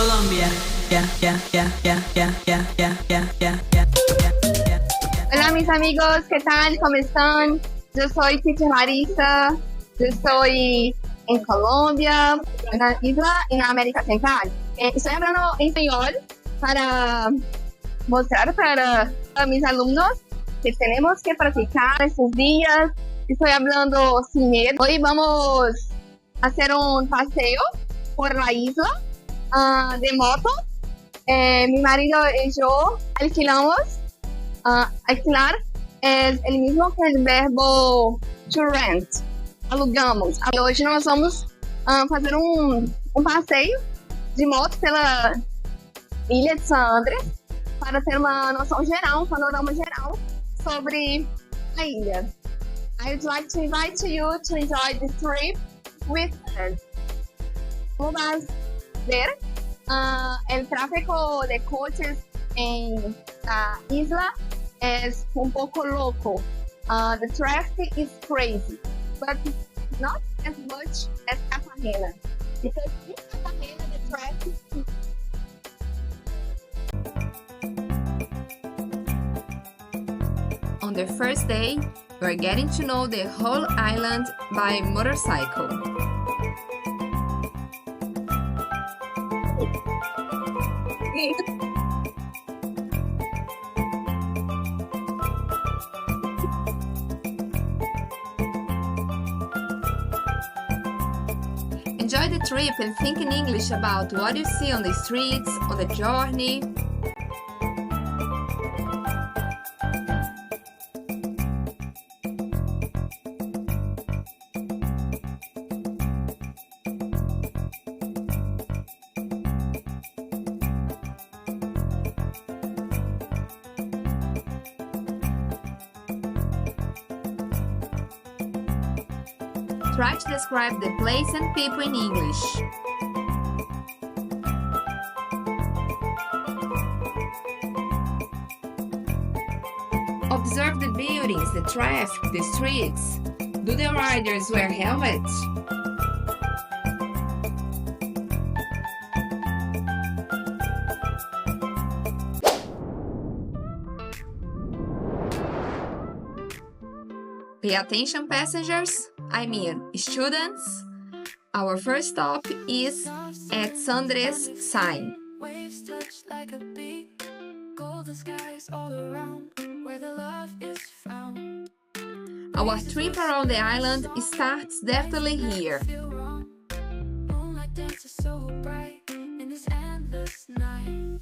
Colombia. Hola mis amigos, ¿qué tal? ¿Cómo están? Yo soy Teacher Marisa, yo estoy en Colombia, en la isla en América Central. Estoy hablando en español para mostrar para mis alumnos que tenemos que practicar estos días. Estoy hablando sin miedo. Hoy vamos a hacer un paseo por la isla de moto. Mi marido y yo alquilamos. Alquilar es el mismo que el verbo to rent. Alugamos. Hoje nós vamos fazer um passeio de moto pela ilha de San Andrés para ter uma noção geral, um panorama geral sobre a ilha. I'd like to invite you to enjoy this trip with us. Vamos ver el tráfico de coches en la isla es un poco loco. The traffic is crazy, but not as much as Cartagena. Because in Cartagena, the traffic is... On the first day, we're getting to know the whole island by motorcycle. Enjoy the trip and think in English about what you see on the streets, on the journey. Try to describe the place and people in English. Observe the buildings, the traffic, the streets. Do the riders wear helmets? Pay attention, passengers. I mean, students. Our first stop is at San Andrés sign. Waves touch like a beat, golden skies all around, where the love is found. Our trip around the island starts definitely here. Moonlight dances so bright in this endless night.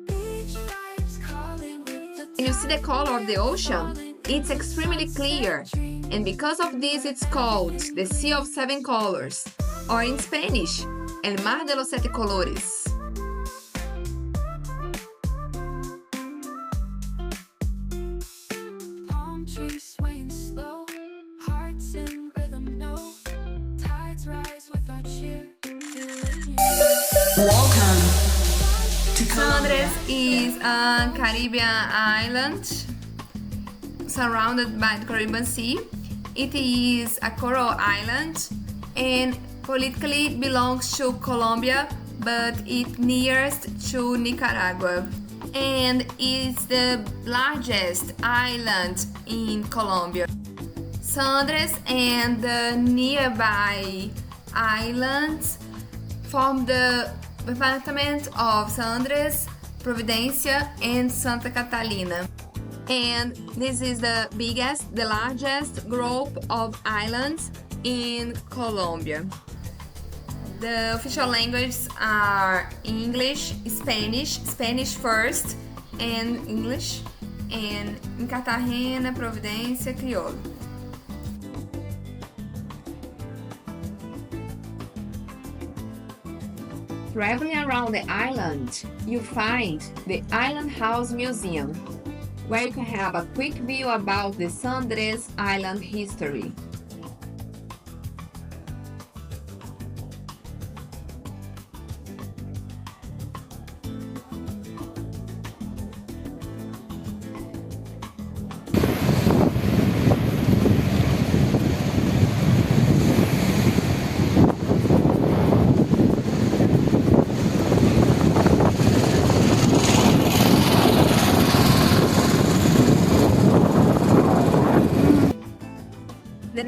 Beach vibes calling with the Can you see the color of the ocean? It's extremely clear, and because of this it's called the Sea of Seven Colors, or in Spanish, El Mar de los Siete Colores. palm trees swaying slow, hearts in rhythm, no tides rise with our cheer. Welcome to San Colombia. Andrés is a Caribbean island surrounded by the Caribbean Sea. It is a coral island and politically belongs to Colombia, but it nearest to Nicaragua, and is the largest island in Colombia. San Andrés and the nearby islands form the department of San Andrés, Providencia, and Santa Catalina. And this is the largest group of islands in Colombia. The official languages are English, Spanish first, and English, and in Cartagena, Providencia, Criollo. Traveling around the island, you find the Island House Museum, where you can have a quick view about the San Andrés Island history.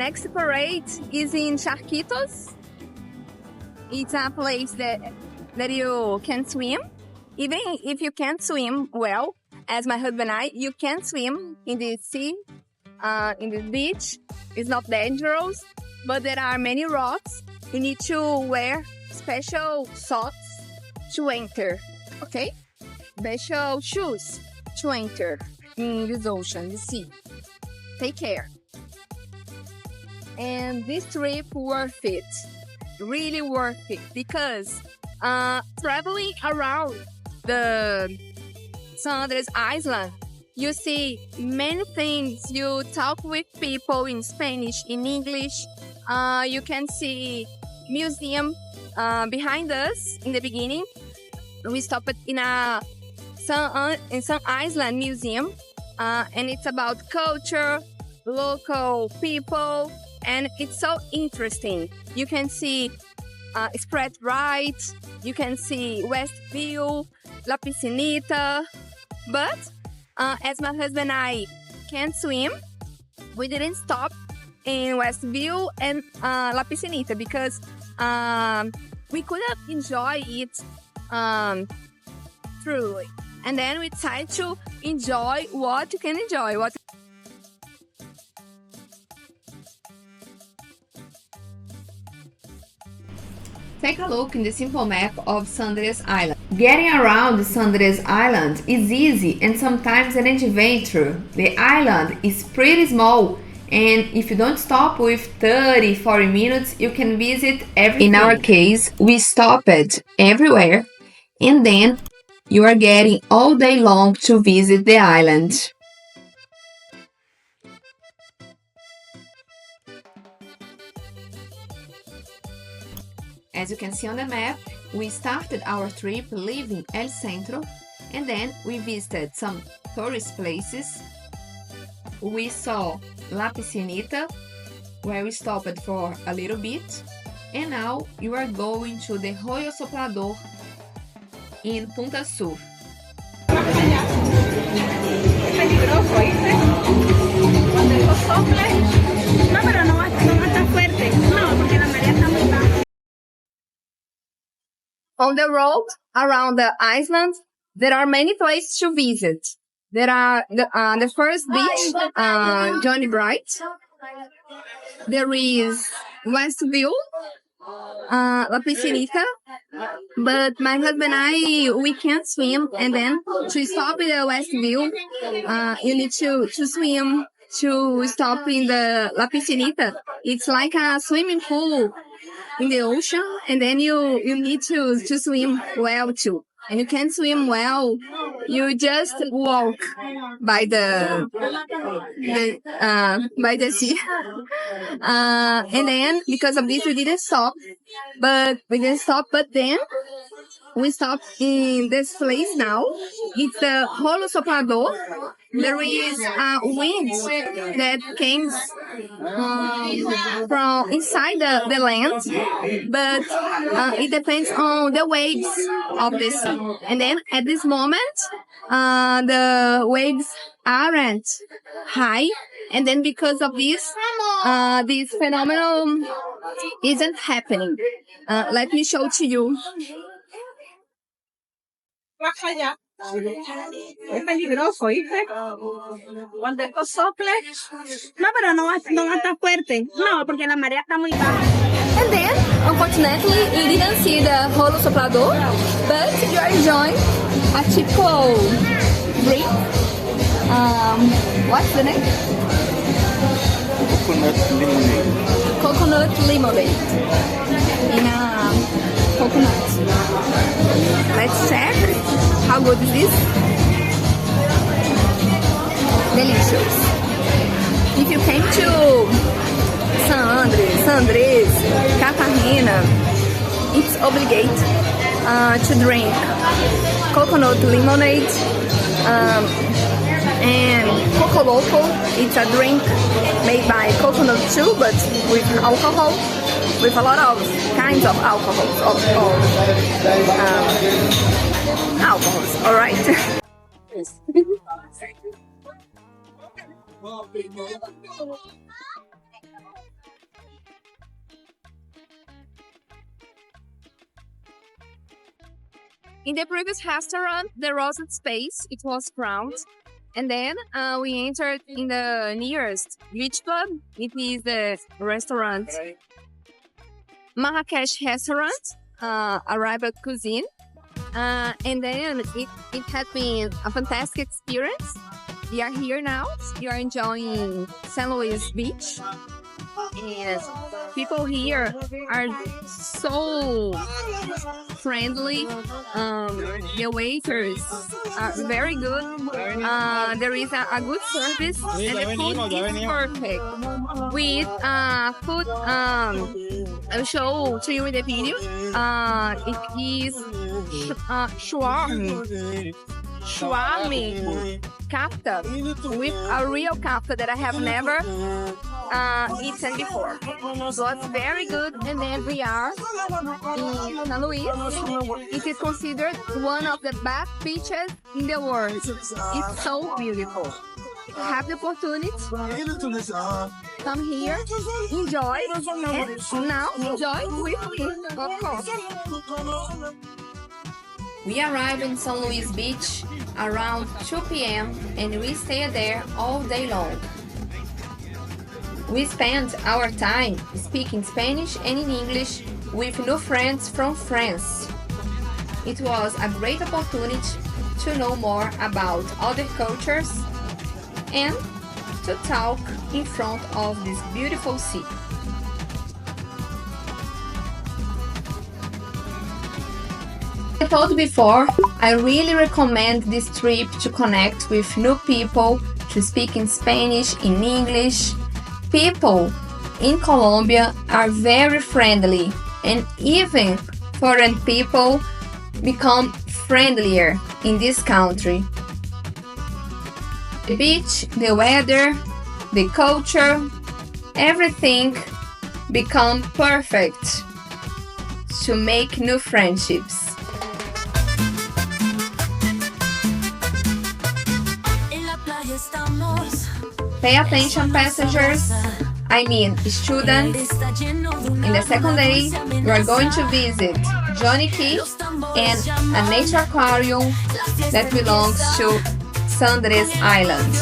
next parade is in Charquitos. It's a place that you can swim. Even if you can't swim well, as my husband and I, you can swim in the sea, in the beach. It's not dangerous, but there are many rocks. You need to wear special socks to enter, okay? Special shoes to enter in this ocean, the sea. Take care. And this trip worth it, really worth it, because traveling around the San Andrés island, you see many things. You talk with people in Spanish, in English. You can see museum behind us in the beginning. We stopped in a San Island museum, and it's about culture, local people, and it's so interesting. You can see Spread Right, you can see West View, La Piscinita, but as my husband and I can't swim, we didn't stop in West View and La Piscinita because we couldn't enjoy it truly. And then we decided to enjoy what you can enjoy. Take a look in the simple map of San Andrés Island. Getting around San Andrés Island is easy and sometimes an adventure. The island is pretty small, and if you don't stop with 30-40 minutes, you can visit everything. In our case, we stopped everywhere, and then you are getting all day long to visit the island. As you can see on the map, we started our trip leaving El Centro, and then we visited some tourist places. We saw La Piscinita, where we stopped for a little bit, and now you are going to the Arroyo Soplador in Punta Sur. Peligroso, ¿viste? Cuando eso sople. No, pero no va a estar fuerte. No, porque la marea está muy baja. On the road around the island, there are many places to visit. There are the first beach, Johnny Bright. There is Westview, La Piscinita. But my husband and I, we can't swim. And then to stop in the Westview, you need to swim to stop in the La Piscinita. It's like a swimming pool in the ocean, and then you need to swim well too. And you can't swim well, you just walk by the sea. And then because of this we didn't stop, but then we stopped in this place now. It's the Arroyo Soplador. There is a wind that came from inside the land, but it depends on the waves of the sea. And then at this moment, the waves aren't high, and then because of this, this phenomenon isn't happening. Let me show to you. Es peligroso, ¿viste? Cuando esto sople. No, pero no va a estar fuerte. No, porque la marea está muy baja. And then, unfortunately, you didn't see the Arroyo Soplador, but you are enjoying a typical drink. What's the name? Coconut lemonade. In a coconut. Let's check. How good is this? Delicious. If you came to San Andrés, Cartagena, it's obligate to drink coconut lemonade and Coco Loco. It's a drink made by coconut too, but with alcohol, with a lot of kinds of alcohols, alcohols, all right? In the previous restaurant, there was a space, it was crowded. And then we entered in the nearest beach club. It is the restaurant Marrakesh restaurant, Arabic cuisine. And then it has been a fantastic experience. We are here now. We are enjoying San Luis Beach. And people here are so friendly. The waiters are very good. There is a good service and the food is perfect. With food, I'll show to you in the video. It is shawarma kafta with a real kafta that I have never eaten before. It was very good, and then we are in San Luis. It is considered one of the best beaches in the world. It's so beautiful. Have the opportunity, come here, enjoy, and now enjoy with me, of course. We arrived in San Luis Beach around 2 p.m. and we stayed there all day long. We spent our time speaking Spanish and in English with new friends from France. It was a great opportunity to know more about other cultures and to talk in front of this beautiful sea. As I told before, I really recommend this trip to connect with new people, to speak in Spanish, in English. People in Colombia are very friendly, and even foreign people become friendlier in this country. The beach, the weather, the culture, everything become perfect to make new friendships. Pay attention, passengers, I mean students. In the second day, we are going to visit Johnny Key and a nature aquarium that belongs to San Andrés Island.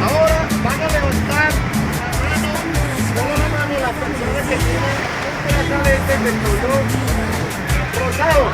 Ahora van a levantar la mano las personas que tienen un brazalete de color rosado.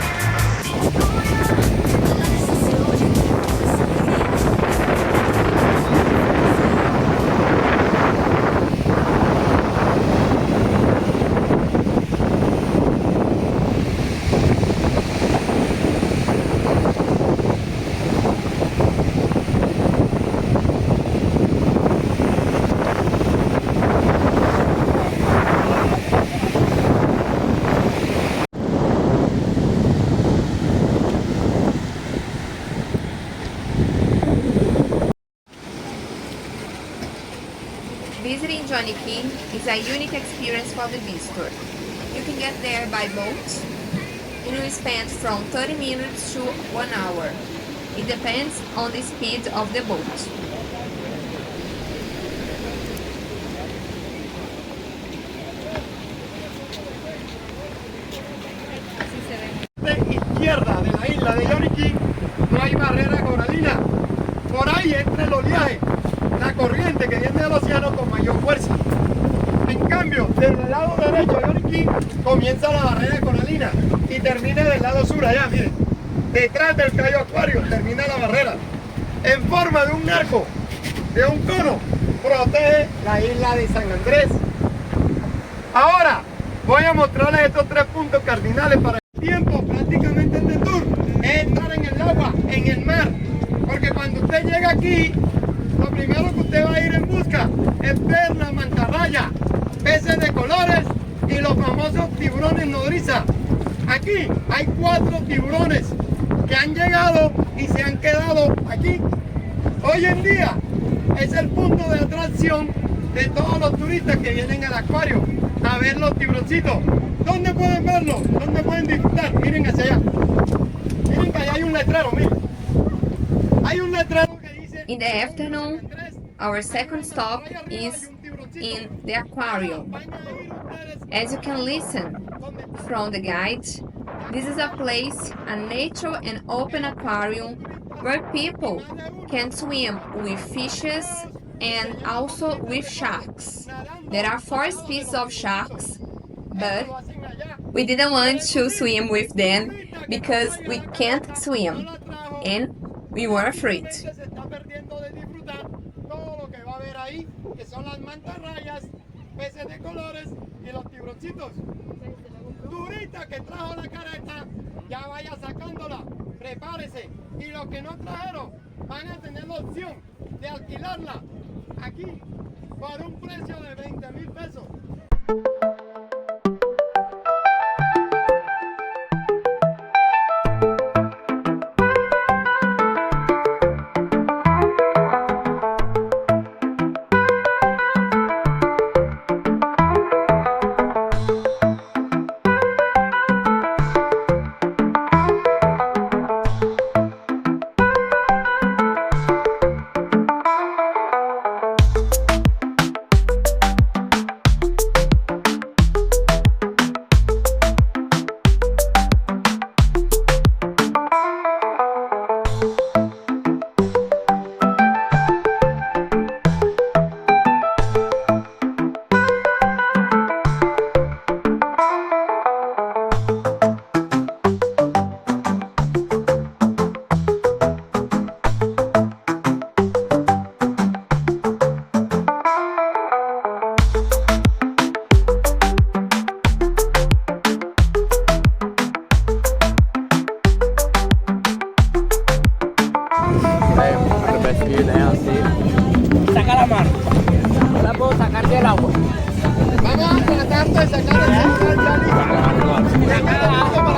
Visiting Johnny Key is a unique experience for the visitor. You can get there by boat. It will spend from 30 minutes to 1 hour. It depends on the speed of the boat. Izquierda de la isla de Johnny Key no hay barrera coralina. Por ahí entra el oleaje, la corriente que viene del océano con mayor fuerza. En cambio, del lado derecho de Johnny Key comienza la barrera coralina y termina del lado sur allá, miren. Detrás del Cayo Acuario termina la barrera. En forma de un arco, de un cono, protege la isla de San Andrés. Ahora voy a mostrarles estos 3 puntos cardinales para el tiempo prácticamente este tour. Es estar en el agua, en el mar. Porque cuando usted llega aquí, lo primero que usted va a ir en busca es ver la mantarraya, peces de colores y los famosos tiburones nodriza. Aquí hay 4 tiburones que han llegado y se han quedado aquí. Hoy en día es el punto de atracción de todos los turistas que vienen al acuario a ver los tiburoncitos. ¿Dónde pueden verlos? ¿Dónde pueden disfrutar? Miren hacia allá. Miren que allá hay un letrero, miren. Hay un letrero que dice... In the afternoon, our second stop is in the aquarium. As you can listen from the guide, this is a place, a natural and open aquarium where people can swim with fishes and also with sharks. There are 4 species of sharks, but we didn't want to swim with them because we can't swim and we were afraid. Durita que trajo la careta, ya vaya sacándola, prepárese. Y los que no trajeron van a tener la opción de alquilarla aquí por un precio de 20,000 pesos. Saca la mano. No la puedo sacar del agua. Vamos a tratar de sacar el celular ya listo. Para la foto.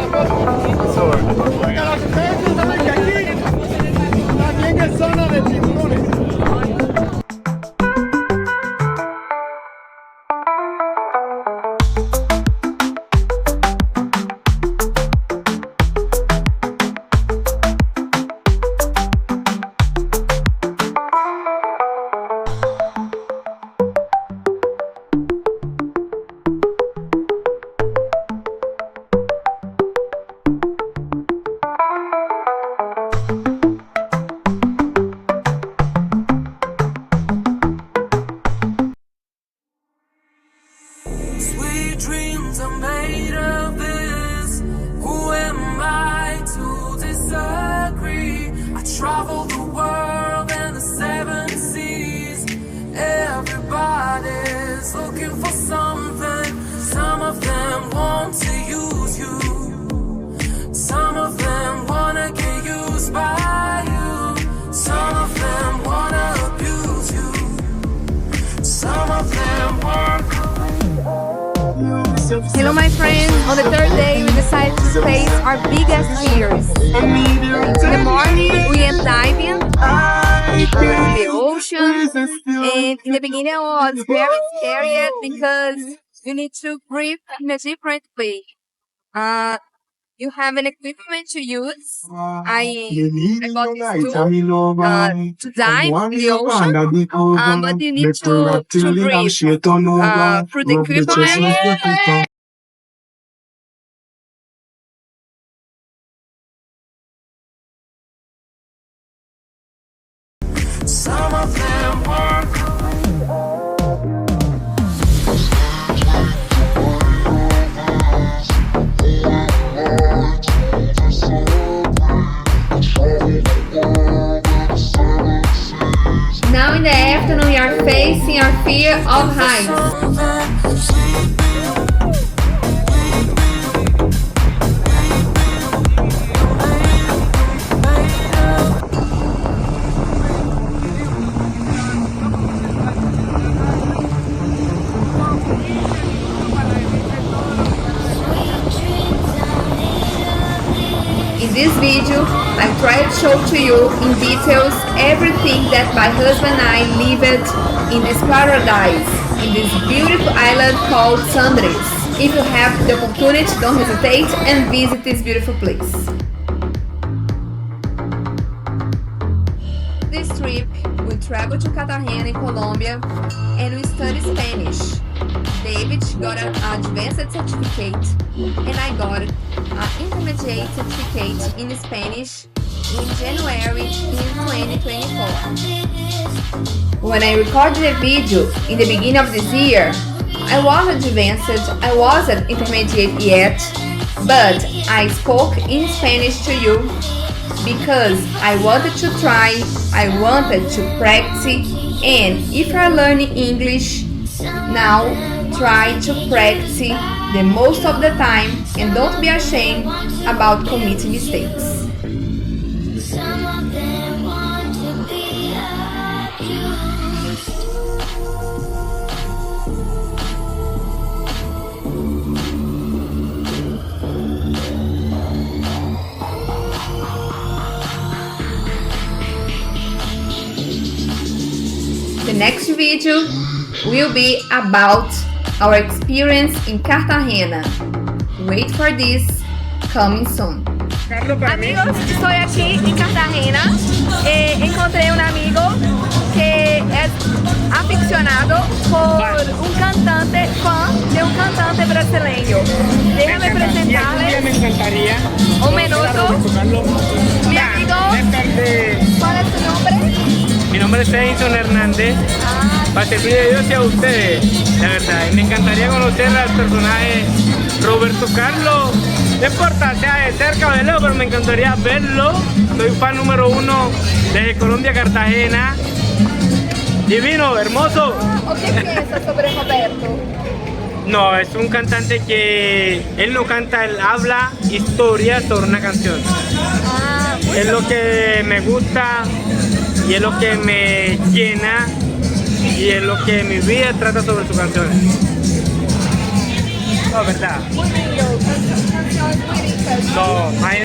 Porque los ustedes saben que aquí también es zona de tiburones. Sweet dreams are made of this. Who am I to disagree? I travel the world and the 7 seas. Everybody's looking for something. Some of them want to use you. Some of them wanna get used by you. Some of them wanna abuse you. Some of them want. Hello my friends, on the 3rd day we decided to face our biggest fears. In the morning we went diving in the ocean, and in the beginning it was very scary because you need to breathe in a different way. You have an equipment to use. I bought this tool to dive in the ocean, but you need to breathe through the equipment. Some of them want. Now in the afternoon we are facing our fear of heights. In this video, I try to show to you in details everything that my husband and I lived in this paradise, in this beautiful island called San Andrés. If you have the opportunity, don't hesitate and visit this beautiful place. This trip, we traveled to Cartagena in Colombia and we studied Spanish. David got an advanced certificate and I got an intermediate certificate in Spanish in January in 2024. When I recorded the video in the beginning of this year, I wasn't advanced, I wasn't intermediate yet, but I spoke in Spanish to you because I wanted to try, I wanted to practice, and if you're learning English, now try to practice the most of the time and don't be ashamed about committing mistakes. The next video will be about our experience in Cartagena. Wait for this, coming soon. Amigos, estoy aquí en Cartagena. Encontré un amigo que es aficionado por un cantante, fan de un cantante brasileño. Déjame presentarles Me encantaría. un minuto. Mi amigo, ¿cuál es su nombre? Mi nombre es Edison Hernández. Para servir de Dios y a ustedes, la verdad. Y me encantaría conocer al personaje Roberto Carlos. No importa, sea de cerca o de lejos, pero me encantaría verlo. Soy fan número 1 desde Colombia, Cartagena. Divino, hermoso. ¿O qué piensas sobre Roberto? No, es un cantante que él no canta, él habla historias sobre una canción. Es lo que me gusta y es lo que me llena y es lo que mi vida trata sobre sus canciones. No, verdad. Muy bello, canciones muy ricas. No, imagínate.